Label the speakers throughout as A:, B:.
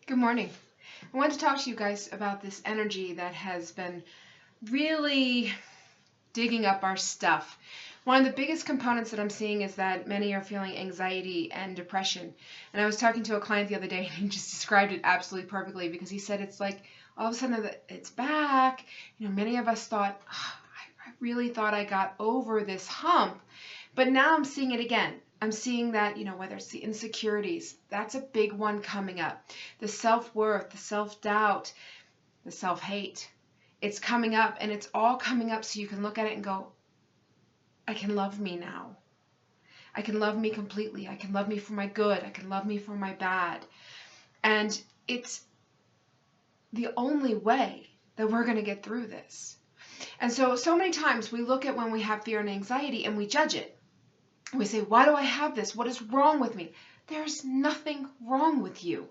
A: Good morning. I wanted to talk to you guys about this energy that has been really digging up our stuff. One of the biggest components that I'm seeing is that many are feeling anxiety and depression. And I was talking to a client the other day and he just described it absolutely perfectly because he said it's like all of a sudden it's back. Many of us thought, I really thought I got over this hump, but now I'm seeing it again. I'm seeing that, whether it's the insecurities, that's a big one coming up. The self-worth, the self-doubt, the self-hate. It's coming up, and it's all coming up so you can look at it and go, I can love me now. I can love me completely. I can love me for my good. I can love me for my bad. And it's the only way that we're going to get through this. And so many times we look at when we have fear and anxiety and we judge it. We say, why do I have this? What is wrong with me? There's nothing wrong with you.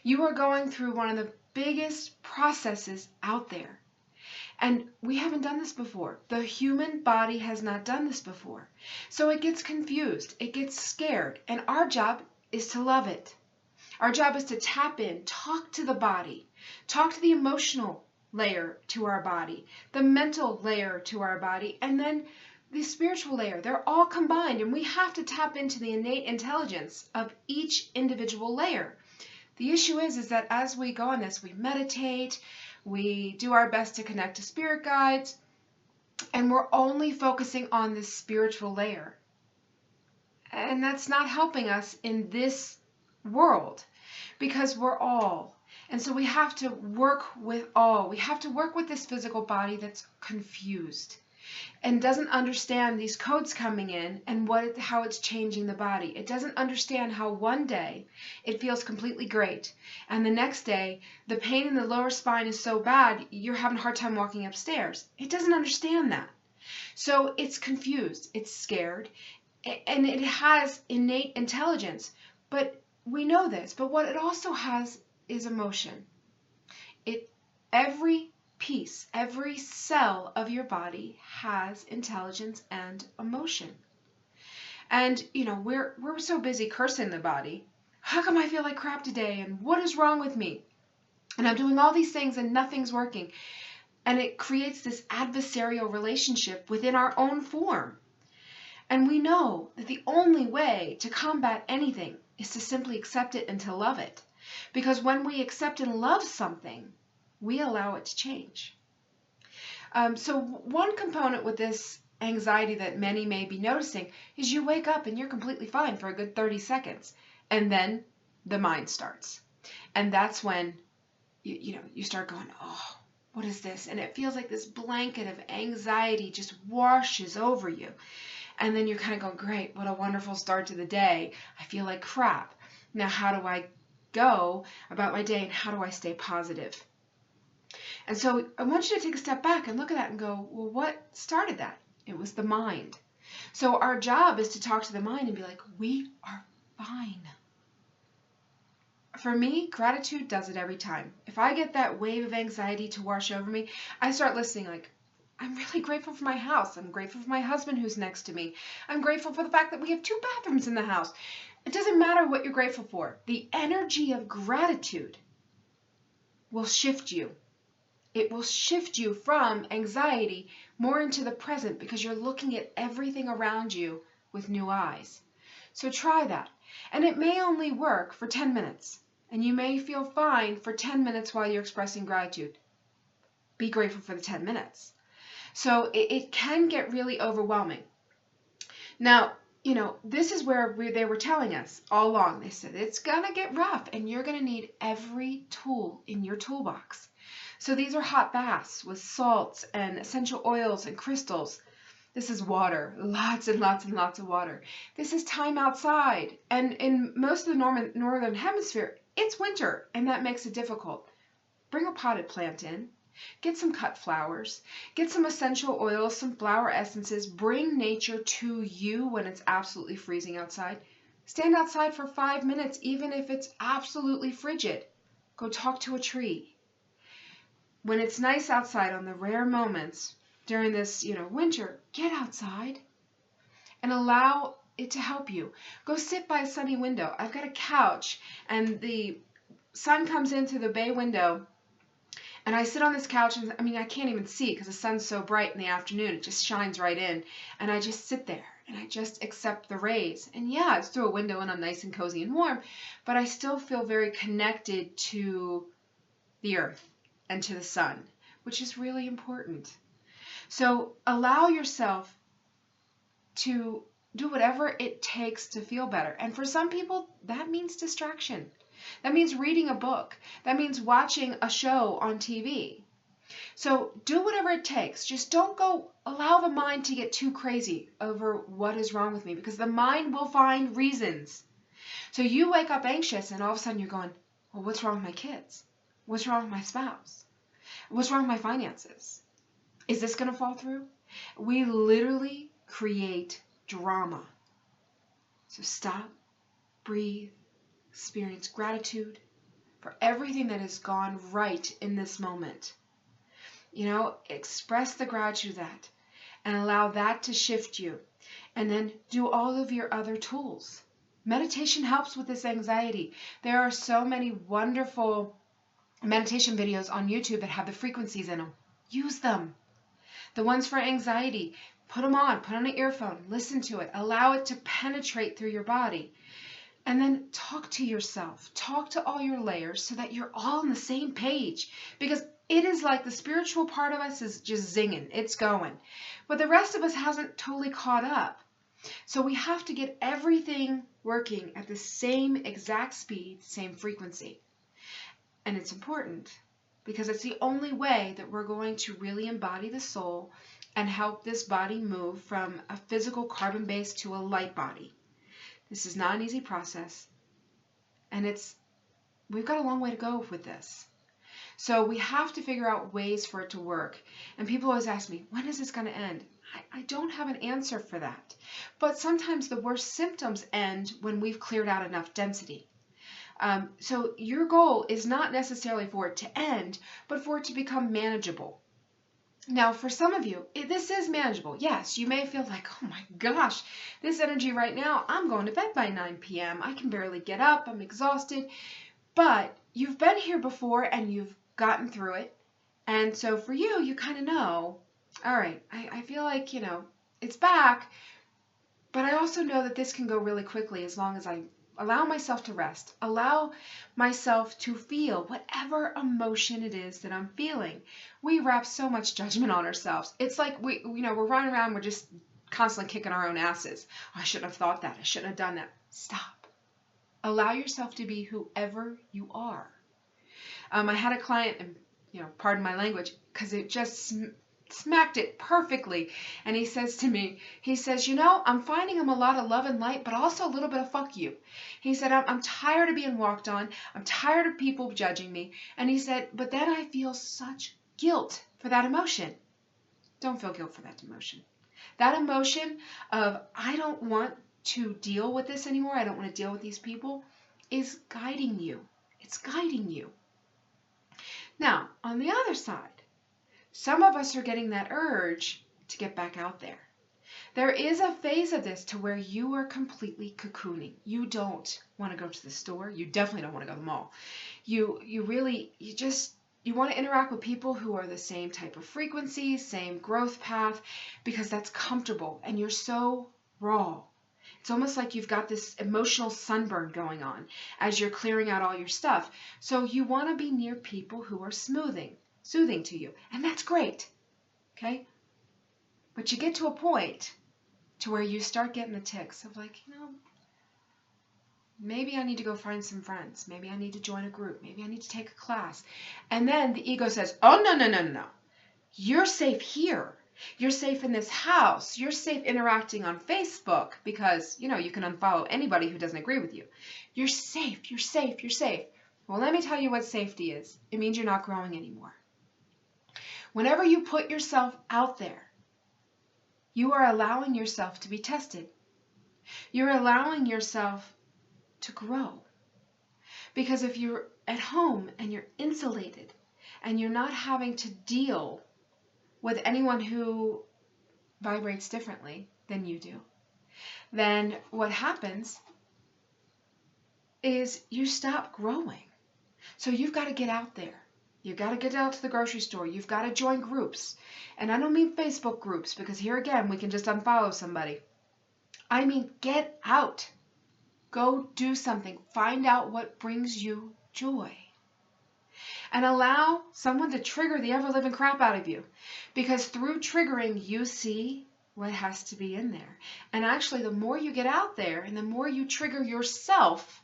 A: You are going through one of the biggest processes out there. And we haven't done this before. The human body has not done this before. So it gets confused. It gets scared. And our job is to love it. Our job is to tap in, talk to the body, talk to the emotional layer to our body, the mental layer to our body, and then the spiritual layer. They're all combined, and we have to tap into the innate intelligence of each individual layer. The issue is that as we go on this, we meditate, we do our best to connect to spirit guides, and we're only focusing on this spiritual layer. And that's not helping us in this world because we're all. And so we have to work with all. We have to work with this physical body that's confused and doesn't understand these codes coming in and how it's changing the body. It doesn't understand how one day it feels completely great, and the next day the pain in the lower spine is so bad you're having a hard time walking upstairs. It doesn't understand that. So it's confused, it's scared, and it has innate intelligence. But we know this, but what it also has is emotion. Every piece, every cell of your body has intelligence and emotion. And, we're so busy cursing the body. How come I feel like crap today? And what is wrong with me? And I'm doing all these things and nothing's working. And it creates this adversarial relationship within our own form. And we know that the only way to combat anything is to simply accept it and to love it. Because when we accept and love something, we allow it to change. So one component with this anxiety that many may be noticing is you wake up and you're completely fine for a good 30 seconds. And then the mind starts. And that's when you start going, oh, what is this? And it feels like this blanket of anxiety just washes over you. And then you're kind of going, great, what a wonderful start to the day. I feel like crap. Now, how do I go about my day and how do I stay positive? And so I want you to take a step back and look at that and go, well, what started that? It was the mind. So our job is to talk to the mind and be like, we are fine. For me, gratitude does it every time. If I get that wave of anxiety to wash over me, I start listening like, I'm really grateful for my house. I'm grateful for my husband who's next to me. I'm grateful for the fact that we have 2 bathrooms in the house. It doesn't matter what you're grateful for. The energy of gratitude will shift you. It will shift you from anxiety more into the present because you're looking at everything around you with new eyes. So try that. And it may only work for 10 minutes. And you may feel fine for 10 minutes while you're expressing gratitude. Be grateful for the 10 minutes. So it can get really overwhelming. Now, this is where they were telling us all along. They said it's going to get rough and you're going to need every tool in your toolbox. So these are hot baths with salts and essential oils and crystals. This is water, lots and lots and lots of water. This is time outside. And in most of the northern hemisphere, it's winter, and that makes it difficult. Bring a potted plant in. Get some cut flowers. Get some essential oils, some flower essences. Bring nature to you when it's absolutely freezing outside. Stand outside for 5 minutes, even if it's absolutely frigid. Go talk to a tree. When it's nice outside on the rare moments during this, winter, get outside and allow it to help you. Go sit by a sunny window. I've got a couch and the sun comes in through the bay window, and I sit on this couch, and I can't even see because the sun's so bright in the afternoon. It just shines right in. And I just sit there and I just accept the rays. And yeah, it's through a window and I'm nice and cozy and warm, but I still feel very connected to the earth and to the sun, which is really important. So allow yourself to do whatever it takes to feel better. And for some people, that means distraction. That means reading a book. That means watching a show on TV. So do whatever it takes. Just don't go allow the mind to get too crazy over what is wrong with me, because the mind will find reasons. So you wake up anxious and all of a sudden you're going, well, what's wrong with my kids? What's wrong with my spouse? What's wrong with my finances? Is this going to fall through? We literally create drama. So stop, breathe, experience gratitude for everything that has gone right in this moment. Express the gratitude of that and allow that to shift you. And then do all of your other tools. Meditation helps with this anxiety. There are so many wonderful meditation videos on YouTube that have the frequencies in them. Use them. The ones for anxiety, put them on. Put on an earphone. Listen to it. Allow it to penetrate through your body. And then talk to yourself. Talk to all your layers so that you're all on the same page. Because it is like the spiritual part of us is just zinging. It's going. But the rest of us hasn't totally caught up. So we have to get everything working at the same exact speed, same frequency. And it's important because it's the only way that we're going to really embody the soul and help this body move from a physical carbon base to a light body. This is not an easy process, and we've got a long way to go with this. So we have to figure out ways for it to work. And people always ask me, when is this going to end? I don't have an answer for that. But sometimes the worst symptoms end when we've cleared out enough density. So your goal is not necessarily for it to end, but for it to become manageable. Now, for some of you, this is manageable. Yes, you may feel like, oh my gosh, this energy right now, I'm going to bed by 9 p.m. I can barely get up. I'm exhausted. But you've been here before and you've gotten through it. And so for you, you kind of know, all right, I feel like, it's back. But I also know that this can go really quickly as long as I allow myself to rest, allow myself to feel whatever emotion it is that I'm feeling. We wrap so much judgment on ourselves. It's like we're running around, we're just constantly kicking our own asses. Oh, I shouldn't have thought that. I shouldn't have done that. Stop. Allow yourself to be whoever you are. I had a client, and pardon my language, because it just smacked it perfectly. And he says to me, I'm finding him a lot of love and light, but also a little bit of fuck you. He said, I'm tired of being walked on. I'm tired of people judging me. And he said, but then I feel such guilt for that emotion. Don't feel guilt for that emotion. That emotion of, I don't want to deal with this anymore. I don't want to deal with these people is guiding you. It's guiding you. Now, on the other side, some of us are getting that urge to get back out there. There is a phase of this to where you are completely cocooning. You don't want to go to the store. You definitely don't want to go to the mall. You want to interact with people who are the same type of frequency, same growth path, because that's comfortable and you're so raw. It's almost like you've got this emotional sunburn going on as you're clearing out all your stuff. So you want to be near people who are soothing to you. And that's great. Okay? But you get to a point to where you start getting the tics of like, maybe I need to go find some friends. Maybe I need to join a group. Maybe I need to take a class. And then the ego says, oh, no. You're safe here. You're safe in this house. You're safe interacting on Facebook because, you can unfollow anybody who doesn't agree with you. You're safe. You're safe. You're safe. Well, let me tell you what safety is. It means you're not growing anymore. Whenever you put yourself out there, you are allowing yourself to be tested. You're allowing yourself to grow. Because if you're at home and you're insulated and you're not having to deal with anyone who vibrates differently than you do, then what happens is you stop growing. So you've got to get out there. You've got to get out to the grocery store. You've got to join groups. And I don't mean Facebook groups, because here again, we can just unfollow somebody. I mean, get out. Go do something. Find out what brings you joy. And allow someone to trigger the ever-living crap out of you. Because through triggering, you see what has to be in there. And actually, the more you get out there and the more you trigger yourself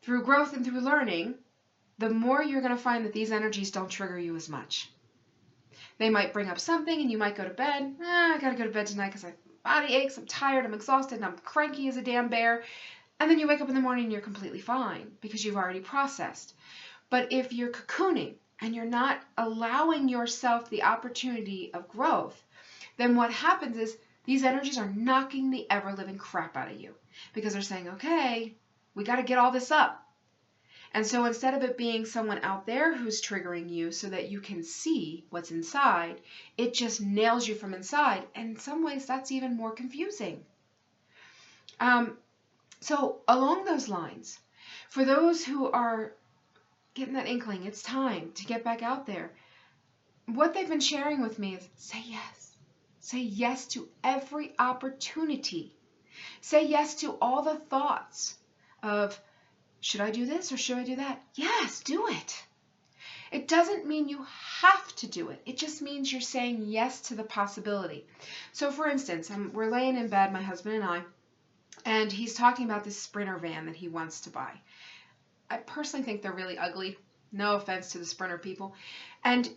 A: through growth and through learning, the more you're going to find that these energies don't trigger you as much. They might bring up something and you might go to bed. I got to go to bed tonight because my body aches, I'm tired, I'm exhausted, and I'm cranky as a damn bear. And then you wake up in the morning and you're completely fine because you've already processed. But if you're cocooning and you're not allowing yourself the opportunity of growth, then what happens is these energies are knocking the ever-living crap out of you because they're saying, okay, we got to get all this up. And so instead of it being someone out there who's triggering you so that you can see what's inside, it just nails you from inside. And in some ways, that's even more confusing. So along those lines, for those who are getting that inkling, it's time to get back out there. What they've been sharing with me is say yes. Say yes to every opportunity. Say yes to all the thoughts of, should I do this or should I do that? Yes, do it. It doesn't mean you have to do it. It just means you're saying yes to the possibility. So for instance, we're laying in bed, my husband and he's talking about this Sprinter van that he wants to buy. I personally think they're really ugly. No offense to the Sprinter people. And,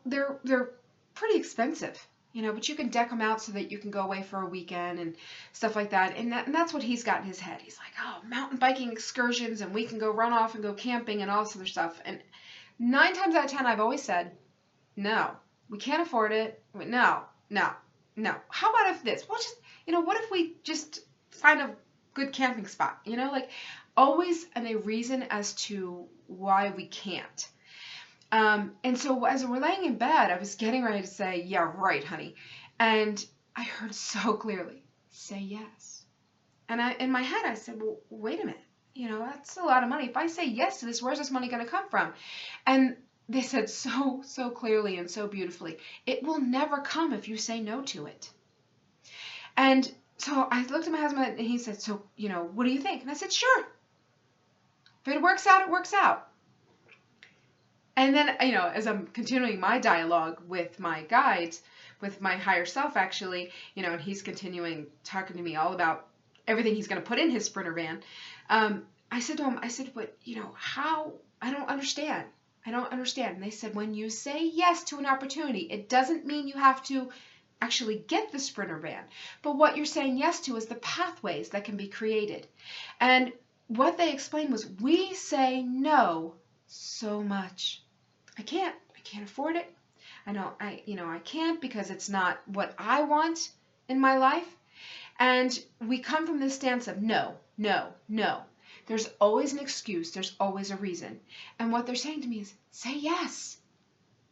A: they're pretty expensive, but you can deck them out so that you can go away for a weekend and stuff like that. And that's what he's got in his head. He's like, oh, mountain biking excursions, and we can go run off and go camping and all this other stuff. And 9 times out of 10, I've always said, no, we can't afford it. No. How about if this? Well, just, what if we just find a good camping spot? Always a reason as to why we can't. And so as we're laying in bed, I was getting ready to say, yeah, right, honey. And I heard so clearly, say yes. And in my head, I said, well, wait a minute. That's a lot of money. If I say yes to this, where's this money going to come from? And they said so clearly and so beautifully, it will never come if you say no to it. And so I looked at my husband and he said, so, what do you think? And I said, sure. If it works out, it works out. And then, as I'm continuing my dialogue with my guides, with my higher self, actually, and he's continuing talking to me all about everything he's going to put in his Sprinter van. I said to him, but, how? I don't understand. And they said, when you say yes to an opportunity, it doesn't mean you have to actually get the Sprinter van. But what you're saying yes to is the pathways that can be created. And what they explained was, we say no so much. I can't afford it. I can't because it's not what I want in my life. And we come from this stance of no. There's always an excuse. There's always a reason. And what they're saying to me is, say yes.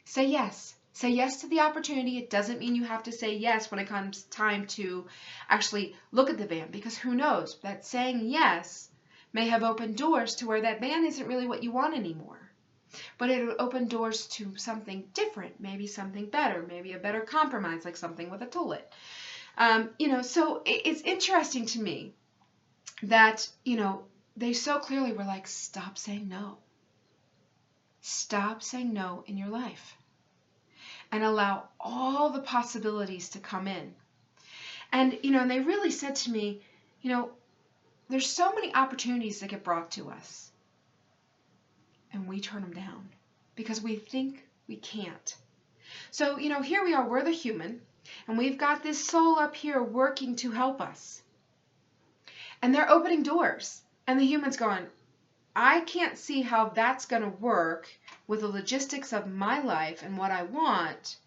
A: Say yes. Say yes to the opportunity. It doesn't mean you have to say yes when it comes time to actually look at the van, because who knows, that saying yes may have opened doors to where that van isn't really what you want anymore. But it would open doors to something different, maybe something better, maybe a better compromise, like something with a toilet. So it's interesting to me that, they so clearly were like, stop saying no. Stop saying no in your life. And allow all the possibilities to come in. And, and they really said to me, there's so many opportunities that get brought to us. And we turn them down because we think we can't. So, here we are, we're the human, and we've got this soul up here working to help us. And they're opening doors. And the human's going, I can't see how that's going to work with the logistics of my life and what I want,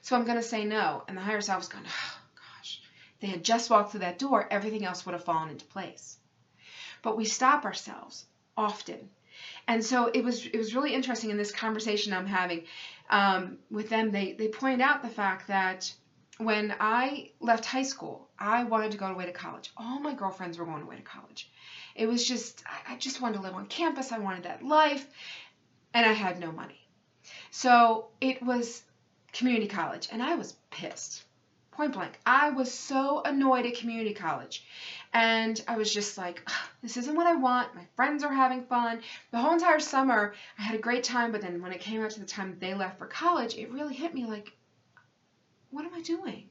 A: so I'm going to say no. And the higher self is going, oh, gosh, if they had just walked through that door, everything else would have fallen into place. But we stop ourselves often. And so it was really interesting in this conversation I'm having with them. They pointed out the fact that when I left high school, I wanted to go away to college. All my girlfriends were going away to college. It was just, I just wanted to live on campus. I wanted that life, and I had no money. So it was community college, and I was pissed. Point blank. I was so annoyed at community college. And I was just like, this isn't what I want. My friends are having fun. The whole entire summer, I had a great time, but then when it came out to the time they left for college, it really hit me like, what am I doing?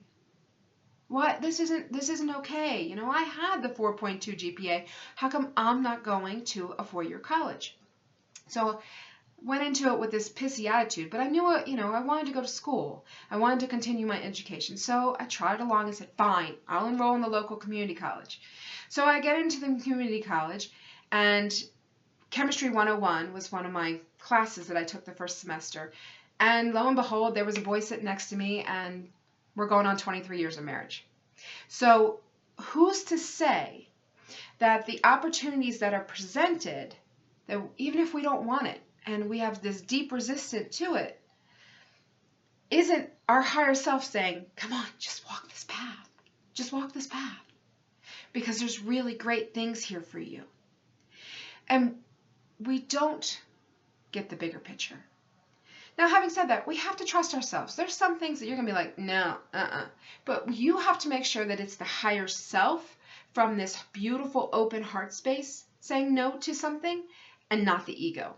A: What? This isn't okay. You know, I had the 4.2 GPA. How come I'm not going to a 4-year college? So went into it with this pissy attitude, but I knew it, you know, I wanted to go to school. I wanted to continue my education. So I tried along and said, fine, I'll enroll in the local community college. So I get into the community college, and Chemistry 101 was one of my classes that I took the first semester. And lo and behold, there was a boy sitting next to me, and we're going on 23 years of marriage. So who's to say that the opportunities that are presented, that even if we don't want it, and we have this deep resistance to it, isn't our higher self saying, come on, just walk this path. Just walk this path. Because there's really great things here for you. And we don't get the bigger picture. Now, having said that, we have to trust ourselves. There's some things that you're going to be like, no, But you have to make sure that it's the higher self from this beautiful open heart space saying no to something, and not the ego.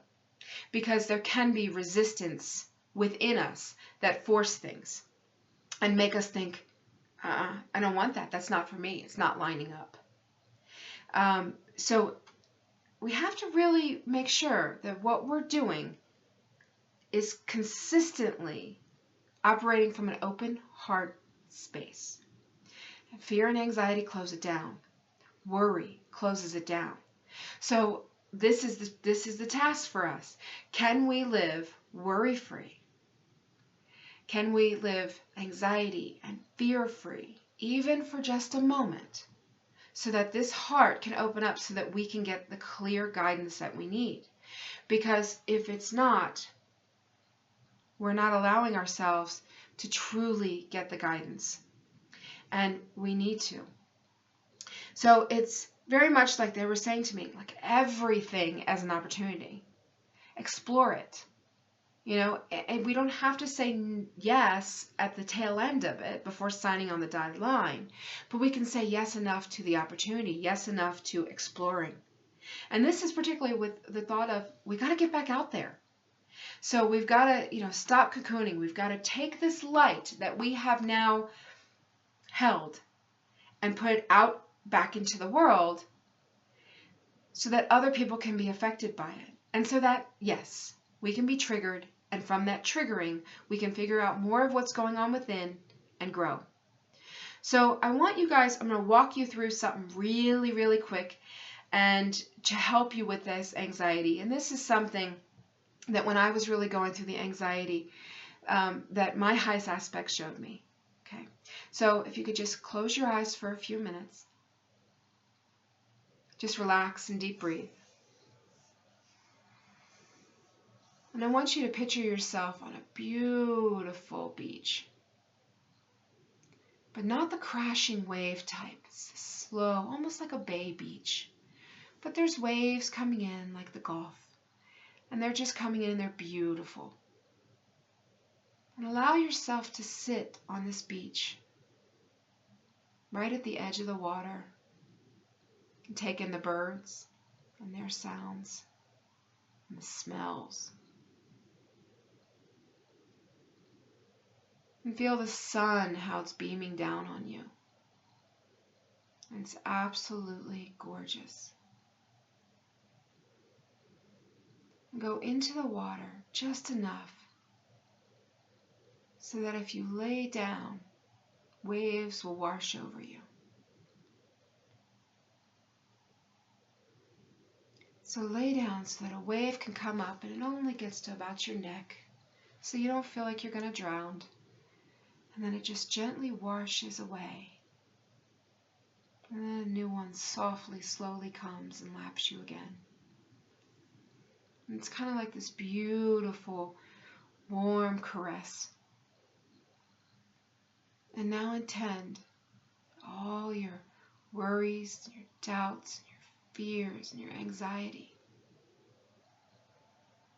A: Because there can be resistance within us that force things and make us think, I don't want that. That's not for me. It's not lining up. So we have to really make sure that what we're doing is consistently operating from an open heart space. And fear and anxiety close it down. Worry closes it down. So this is the task for us. Can we live worry-free? Can we live anxiety and fear-free, even for just a moment, so that this heart can open up so that we can get the clear guidance that we need? Because if it's not, we're not allowing ourselves to truly get the guidance. And we need to. So it's very much like they were saying to me, like everything as an opportunity. Explore it. You know, and we don't have to say yes at the tail end of it before signing on the dotted line, but we can say yes enough to the opportunity, yes enough to exploring. And this is particularly with the thought of, we got to get back out there. So we've got to, stop cocooning. We've got to take this light that we have now held and put it out back into the world so that other people can be affected by it. And so that, yes, we can be triggered, and from that triggering, we can figure out more of what's going on within and grow. So I want you guys, I'm going to walk you through something really, really quick and to help you with this anxiety. And this is something that when I was really going through the anxiety, that my highest aspect showed me. Okay, so if you could just close your eyes for a few minutes. Just relax and deep breathe. And I want you to picture yourself on a beautiful beach. But not the crashing wave type. It's slow, almost like a bay beach. But there's waves coming in like the Gulf. And they're just coming in and they're beautiful. And allow yourself to sit on this beach, right at the edge of the water, and take in the birds and their sounds and the smells. And feel the sun, how it's beaming down on you. And it's absolutely gorgeous. And go into the water just enough so that if you lay down, waves will wash over you. So lay down so that a wave can come up and it only gets to about your neck, so you don't feel like you're going to drown. And then it just gently washes away. And then a new one softly, slowly comes and laps you again. And it's kind of like this beautiful, warm caress. And now intend all your worries, your doubts, your fears and your anxiety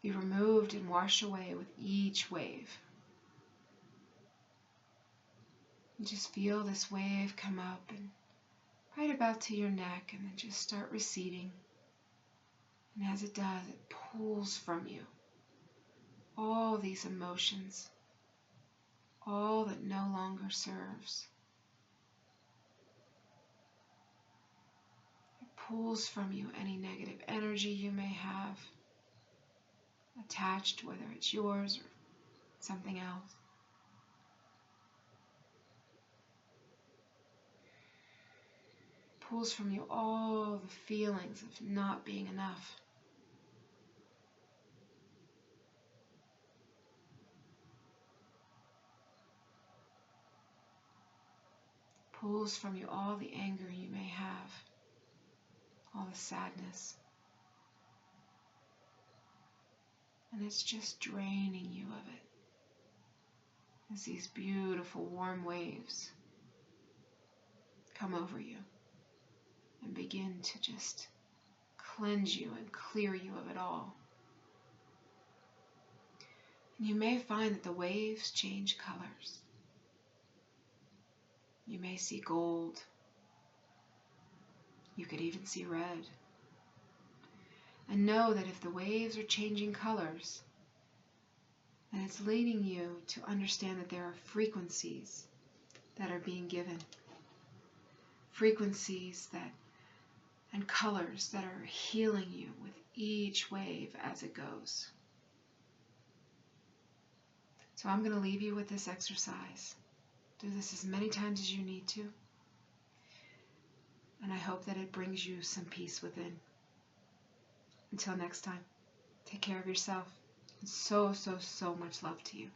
A: be removed and washed away with each wave. You just feel this wave come up and right about to your neck and then just start receding. And as it does, it pulls from you all these emotions, all that no longer serves. It pulls from you any negative energy you may have attached, whether it's yours or something else. Pulls from you all the feelings of not being enough. Pulls from you all the anger you may have, all the sadness. And it's just draining you of it as these beautiful warm waves come over you and begin to just cleanse you and clear you of it all. And you may find that the waves change colors. You may see gold. You could even see red. And know that if the waves are changing colors, then it's leading you to understand that there are frequencies that are being given. Frequencies that and colors that are healing you with each wave as it goes. So I'm going to leave you with this exercise. Do this as many times as you need to. And I hope that it brings you some peace within. Until next time, take care of yourself. And so, so, so much love to you.